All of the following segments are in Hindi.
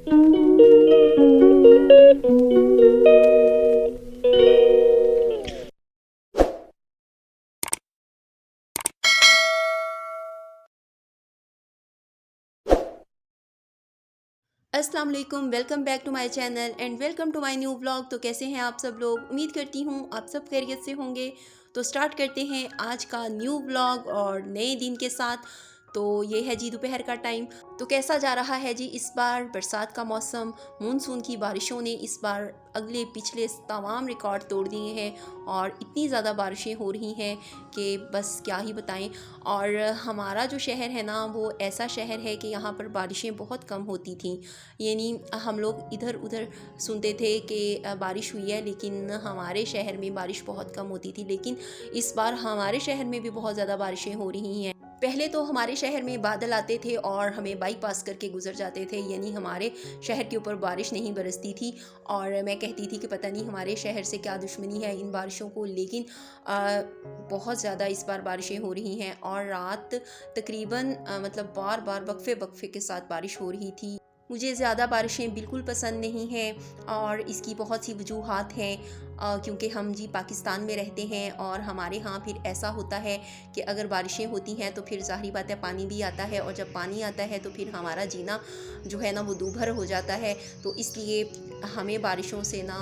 अस्सलाम वालेकुम, welcome back to my channel and welcome to my new vlog. तो कैसे हैं आप सब लोग? उम्मीद करती हूँ आप सब खैरियत से होंगे। तो स्टार्ट करते हैं आज का न्यू व्लॉग और नए दिन के साथ। तो ये है जी दोपहर का टाइम। तो कैसा जा रहा है जी इस बार बरसात का मौसम? मानसून की बारिशों ने इस बार अगले पिछले तमाम रिकॉर्ड तोड़ दिए हैं और इतनी ज़्यादा बारिशें हो रही हैं कि बस क्या ही बताएं। और हमारा जो शहर है ना, वो ऐसा शहर है कि यहाँ पर बारिशें बहुत कम होती थी। यानी हम लोग इधर उधर सुनते थे कि बारिश हुई है, लेकिन हमारे शहर में बारिश बहुत कम होती थी। लेकिन इस बार हमारे शहर में भी बहुत ज़्यादा बारिशें हो रही हैं। पहले तो हमारे शहर में बादल आते थे और हमें बाईपास करके गुजर जाते थे, यानी हमारे शहर के ऊपर बारिश नहीं बरसती थी। और मैं कहती थी कि पता नहीं हमारे शहर से क्या दुश्मनी है इन बारिशों को। लेकिन बहुत ज़्यादा इस बार बारिशें हो रही हैं और रात तकरीबन मतलब बार बार वक्फे वक्फे के साथ बारिश हो रही थी। मुझे ज़्यादा बारिशें बिल्कुल पसंद नहीं हैं और इसकी बहुत सी वजूहात हैं। क्योंकि हम जी पाकिस्तान में रहते हैं और हमारे यहाँ फिर ऐसा होता है कि अगर बारिशें होती हैं तो फिर ज़ाहिर बात है पानी भी आता है, और जब पानी आता है तो फिर हमारा जीना जो है ना वो दूभर हो जाता है। तो इसलिए हमें बारिशों से ना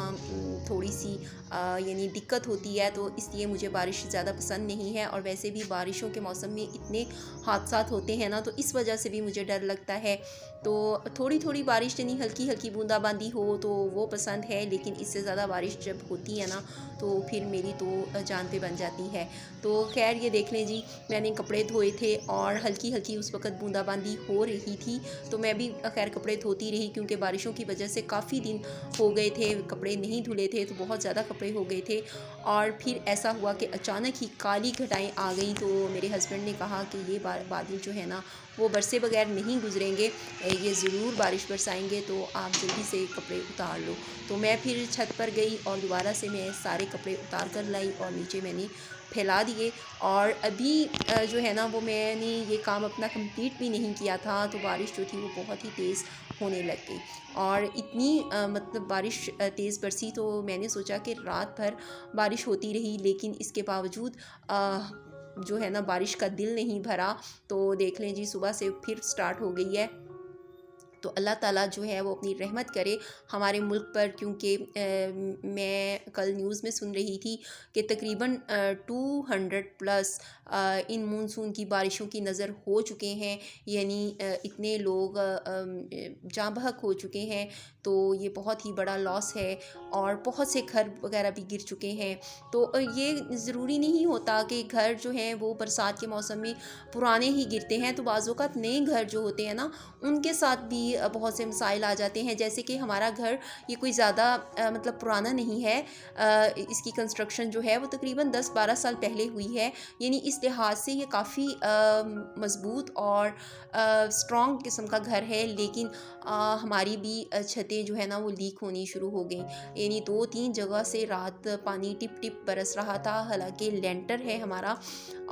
थोड़ी सी यानी दिक्कत होती है। तो इसलिए मुझे बारिश ज़्यादा पसंद नहीं है। और वैसे भी बारिशों के मौसम में इतने हादसात होते हैं ना, तो इस वजह से भी मुझे डर लगता है। तो थोड़ी थोड़ी बारिश यानी हल्की हल्की बूंदाबांदी हो तो वो पसंद है, लेकिन इससे ज़्यादा बारिश जब होती है ना तो फिर मेरी तो जान पे बन जाती है। तो खैर ये देख लें जी, मैंने कपड़े धोए थे और हल्की हल्की उस वक़्त बूंदाबांदी हो रही थी। तो मैं भी खैर कपड़े धोती रही, क्योंकि बारिशों की वजह से काफ़ी दिन हो गए थे कपड़े नहीं धुले थे, तो बहुत ज़्यादा कपड़े हो गए थे। और फिर ऐसा हुआ कि अचानक ही काली घटाएँ आ गई। तो मेरे हस्बैंड ने कहा कि ये बादल जो है ना वो बरसे बगैर नहीं गुजरेंगे, ये ज़रूर बारिश बरसाएंगे, तो आप जल्दी से कपड़े उतार लो। तो मैं फिर छत पर गई और दोबारा से मैं सारे कपड़े उतार कर लाई और नीचे मैंने फैला दिए। और अभी जो है ना वो मैंने ये काम अपना कंप्लीट भी नहीं किया था, तो बारिश जो थी वो बहुत ही तेज़ होने लग गई। और इतनी मतलब बारिश तेज़ बरसी, तो मैंने सोचा कि रात भर बारिश होती रही, लेकिन इसके बावजूद जो है ना बारिश का दिल नहीं भरा। तो देख लें जी, सुबह से फिर स्टार्ट हो गई है। तो अल्लाह ताला जो है वो अपनी रहमत करे हमारे मुल्क पर। क्योंकि मैं कल न्यूज़ में सुन रही थी कि तकरीबन 200 प्लस इन मानसून की बारिशों की नज़र हो चुके हैं। यानी इतने लोग जाँ बहक हो चुके हैं। तो ये बहुत ही बड़ा लॉस है और बहुत से घर वगैरह भी गिर चुके हैं। तो ये ज़रूरी नहीं होता कि घर जो हैं वो बरसात के मौसम में पुराने ही गिरते हैं। तो बाज़ औक़ात नए घर जो होते हैं ना उनके साथ भी बहुत से मसाइल आ जाते हैं। जैसे कि हमारा घर ये कोई ज़्यादा मतलब पुराना नहीं है। इसकी कंस्ट्रक्शन जो है वो तकरीबन 10-12 साल पहले हुई है। यानी इस लिहाज से ये काफ़ी मज़बूत और स्ट्रॉन्ग किस्म का घर है। लेकिन हमारी भी छतें जो है ना वो लीक होनी शुरू हो गई। यानी 2-3 जगह से रात पानी टिप टिप बरस रहा था। हालांकि लेंटर है हमारा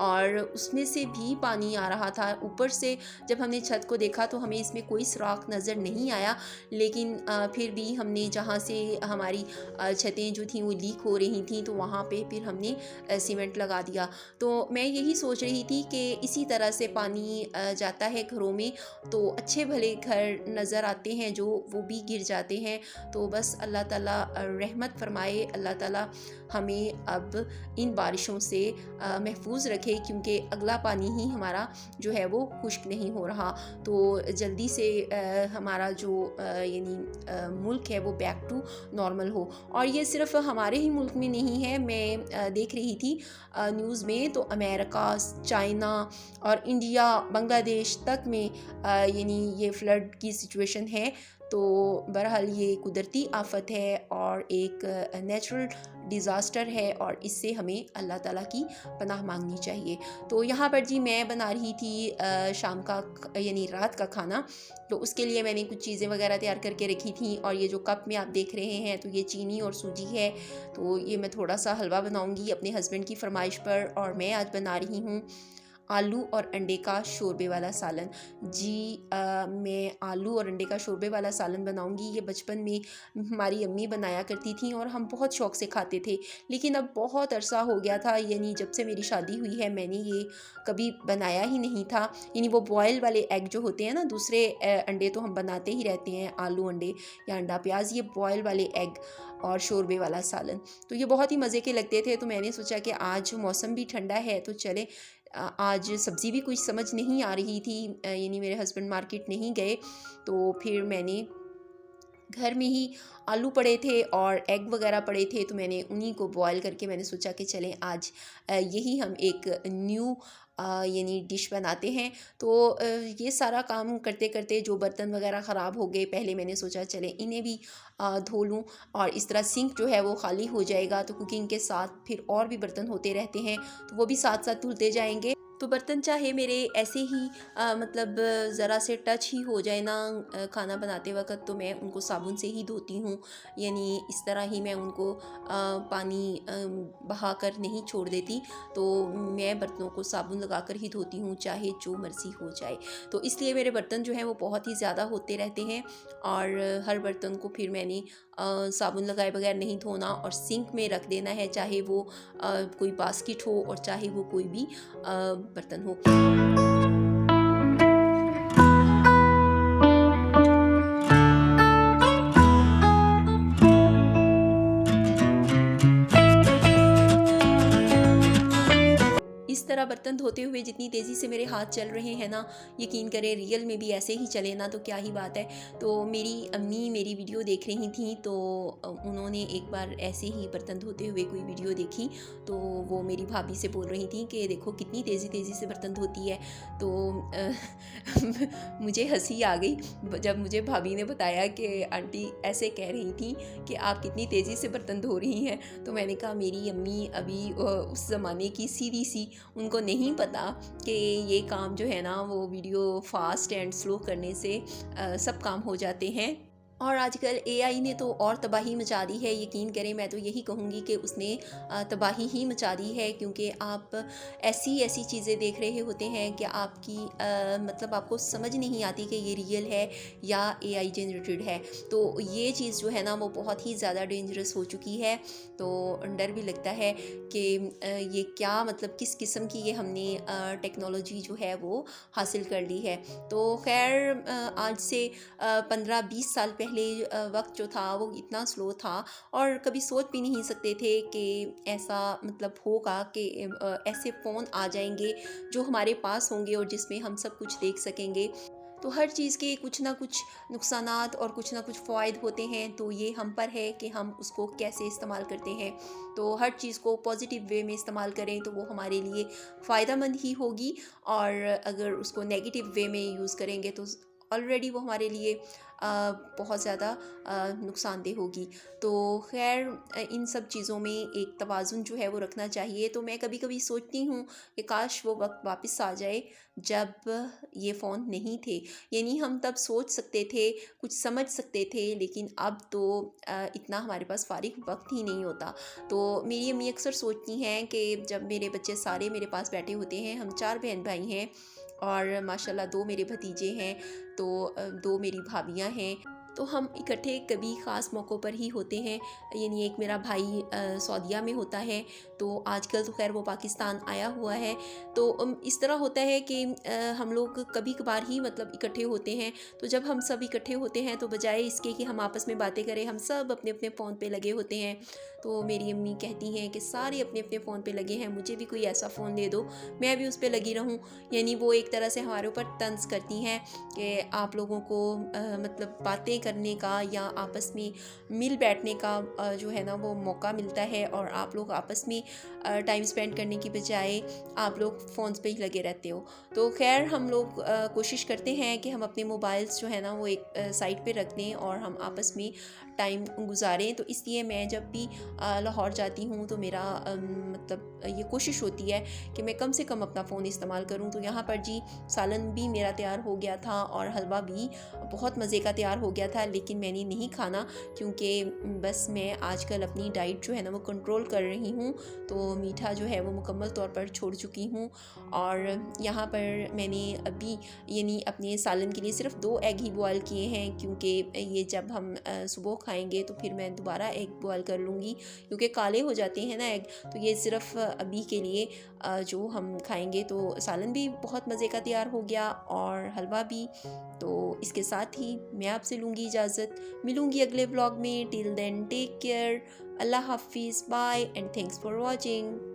और उसमें से भी पानी आ रहा था। ऊपर से जब हमने छत को देखा तो हमें इसमें कोई सुराख नज़र नहीं आया। लेकिन फिर भी हमने जहाँ से हमारी छतें जो थीं वो लीक हो रही थी, तो वहाँ पे फिर हमने सीमेंट लगा दिया। तो मैं यही सोच रही थी कि इसी तरह से पानी जाता है घरों में, तो अच्छे भले घर नज़र आते हैं जो वो भी गिर जाते हैं। तो बस अल्लाह ताला रहमत फरमाए, अल्लाह ताला हमें अब इन बारिशों से महफूज रखे, क्योंकि अगला पानी ही हमारा जो है वो खुश्क नहीं हो रहा। तो जल्दी से हमारा जो यानी मुल्क है वो बैक टू नॉर्मल हो। और ये सिर्फ हमारे ही मुल्क में नहीं है, मैं देख रही थी न्यूज़ में, तो अमेरिका, चाइना और इंडिया, बांग्लादेश तक में यानी ये फ्लड की सिचुएशन है। तो बहरहाल ये कुदरती आफत है और एक नेचुरल डिज़ास्टर है, और इससे हमें अल्लाह ताला की पनाह मांगनी चाहिए। तो यहाँ पर जी मैं बना रही थी शाम का यानी रात का खाना। तो उसके लिए मैंने कुछ चीज़ें वगैरह तैयार करके रखी थी। और ये जो कप में आप देख रहे हैं तो ये चीनी और सूजी है। तो ये मैं थोड़ा सा हलवा बनाऊंगी अपने हस्बैंड की फरमाइश पर, और मैं आज बना रही हूँ आलू और अंडे का शोरबे वाला सालन। जी मैं आलू और अंडे का शोरबे वाला सालन बनाऊंगी। ये बचपन में हमारी अम्मी बनाया करती थी और हम बहुत शौक़ से खाते थे, लेकिन अब बहुत अरसा हो गया था, यानी जब से मेरी शादी हुई है मैंने ये कभी बनाया ही नहीं था। यानी वो बॉयल वाले एग जो होते हैं ना, दूसरे अंडे तो हम बनाते ही रहते हैं, आलू अंडे या अंडा प्याज, ये बॉयल वाले एग और शोरबे वाला सालन, तो ये बहुत ही मज़े के लगते थे। तो मैंने सोचा कि आज मौसम भी ठंडा है तो चले, आज सब्ज़ी भी कुछ समझ नहीं आ रही थी, यानी मेरे हस्बैंड मार्केट नहीं गए, तो फिर मैंने घर में ही आलू पड़े थे और एग वगैरह पड़े थे, तो मैंने उन्हीं को बॉयल करके मैंने सोचा कि चलें आज यही हम एक न्यू यानी डिश बनाते हैं। तो ये सारा काम करते करते जो बर्तन वगैरह ख़राब हो गए, पहले मैंने सोचा चले इन्हें भी धो लूँ, और इस तरह सिंक जो है वो खाली हो जाएगा, तो कुकिंग के साथ फिर और भी बर्तन होते रहते हैं, तो वो भी साथ साथ धुलते जाएंगे। तो बर्तन चाहे मेरे ऐसे ही मतलब ज़रा से टच ही हो जाए ना खाना बनाते वक्त, तो मैं उनको साबुन से ही धोती हूँ, यानी इस तरह ही मैं उनको पानी बहा कर नहीं छोड़ देती, तो मैं बर्तनों को साबुन लगा कर ही धोती हूँ, चाहे जो मर्ज़ी हो जाए। तो इसलिए मेरे बर्तन जो हैं वो बहुत ही ज़्यादा होते रहते हैं, और हर बर्तन को फिर मैंने साबुन लगाए बगैर नहीं धोना और सिंक में रख देना है, चाहे वो कोई बास्केट हो और चाहे वो कोई भी बर्तन हो। इस तरह बर्तन धोते हुए जितनी तेज़ी से मेरे हाथ चल रहे हैं ना, यकीन करें रियल में भी ऐसे ही चले ना तो क्या ही बात है। तो मेरी अम्मी मेरी वीडियो देख रही थी, तो उन्होंने एक बार ऐसे ही बर्तन धोते हुए कोई वीडियो देखी, तो वो मेरी भाभी से बोल रही थी कि देखो कितनी तेज़ी से बर्तन धोती है। तो मुझे हंसी आ गई जब मुझे भाभी ने बताया कि आंटी ऐसे कह रही थी कि आप कितनी तेज़ी से बर्तन धो रही हैं। तो मैंने कहा मेरी अम्मी अभी उस ज़माने की सीधी सी, उनको नहीं पता कि ये काम जो है ना वो वीडियो फास्ट एंड स्लो करने से सब काम हो जाते हैं। और आजकल एआई ने तो और तबाही मचा दी है, यकीन करें मैं तो यही कहूँगी कि उसने तबाही ही मचा दी है, क्योंकि आप ऐसी ऐसी चीज़ें देख रहे होते हैं कि आपकी मतलब आपको समझ नहीं आती कि ये रियल है या एआई जनरेटेड है। तो ये चीज़ जो है ना वो बहुत ही ज़्यादा डेंजरस हो चुकी है, तो डर भी लगता है कि ये क्या मतलब किस किस्म की ये हमने टेक्नोलॉजी जो है वो हासिल कर ली है। तो खैर आज से 15-20 साल पहले वक्त जो था वो इतना स्लो था, और कभी सोच भी नहीं सकते थे कि ऐसा मतलब होगा कि ऐसे फ़ोन आ जाएंगे जो हमारे पास होंगे और जिसमें हम सब कुछ देख सकेंगे। तो हर चीज़ के कुछ ना कुछ नुकसानात और कुछ ना कुछ फ़वाइद होते हैं, तो ये हम पर है कि हम उसको कैसे इस्तेमाल करते हैं। तो हर चीज़ को पॉजिटिव वे में इस्तेमाल करें तो वो हमारे लिए फ़ायदेमंद ही होगी, और अगर उसको नेगेटिव वे में यूज़ करेंगे तो ऑलरेडी वो हमारे लिए बहुत ज़्यादा नुकसानदेह होगी। तो खैर इन सब चीज़ों में एक तवाज़ुन जो है वो रखना चाहिए। तो मैं कभी कभी सोचती हूँ कि काश वो वक्त वापस आ जाए जब ये फ़ोन नहीं थे, यानी हम तब सोच सकते थे, कुछ समझ सकते थे, लेकिन अब तो इतना हमारे पास फारिग वक्त ही नहीं होता। तो मेरी अम्मी अक्सर सोचती हैं कि जब मेरे बच्चे सारे मेरे पास बैठे होते हैं, हम 4 बहन भाई हैं और माशाल्लाह 2 मेरे भतीजे हैं, तो 2 मेरी भाभियां हैं, तो हम इकट्ठे कभी ख़ास मौक़ों पर ही होते हैं। यानी एक मेरा भाई सऊदीया में होता है, तो आजकल तो खैर वो पाकिस्तान आया हुआ है। तो इस तरह होता है कि हम लोग कभी कभार ही मतलब इकट्ठे होते हैं। तो जब हम सब इकट्ठे होते हैं तो बजाय इसके कि हम आपस में बातें करें, हम सब अपने अपने फ़ोन पे लगे होते हैं। तो मेरी अम्मी कहती हैं कि सारे अपने अपने फ़ोन पे लगे हैं, मुझे भी कोई ऐसा फ़ोन दे दो मैं भी उस पर लगी रहूं। यानी वो एक तरह से हमारे ऊपर तंज करती हैं कि आप लोगों को मतलब बातें करने का या आपस में मिल बैठने का जो है ना वो मौका मिलता है, और आप लोग आपस में टाइम स्पेंड करने की बजाय आप लोग फ़ोन्स पे ही लगे रहते हो। तो खैर हम लोग कोशिश करते हैं कि हम अपने मोबाइल्स जो है ना वो एक साइड पे रख दें और हम आपस में टाइम गुजारें। तो इसलिए मैं जब भी लाहौर जाती हूँ तो मेरा मतलब ये कोशिश होती है कि मैं कम से कम अपना फ़ोन इस्तेमाल करूँ। तो यहाँ पर जी सालन भी मेरा तैयार हो गया था और हलवा भी बहुत मज़े का तैयार हो गया था, लेकिन मैंने नहीं खाना क्योंकि बस मैं आजकल अपनी डाइट जो है ना वो कंट्रोल कर रही हूँ। तो मीठा जो है वो मुकम्मल तौर पर छोड़ चुकी हूँ। और यहाँ पर मैंने अभी यानी अपने सालन के लिए सिर्फ 2 एग ही बॉयल किए हैं, क्योंकि ये जब हम सुबह खाएंगे तो फिर मैं दोबारा एग बॉयल कर लूँगी, क्योंकि काले हो जाते हैं ना एग। तो ये सिर्फ अभी के लिए जो हम खाएंगे। तो सालन भी बहुत मज़े का तैयार हो गया और हलवा भी। तो इसके साथ ही मैं आपसे लूँगी इजाज़त, मिलूँगी अगले व्लॉग में। टिल देन टेक केयर, अल्लाह हाफिज़, bye and thanks for watching.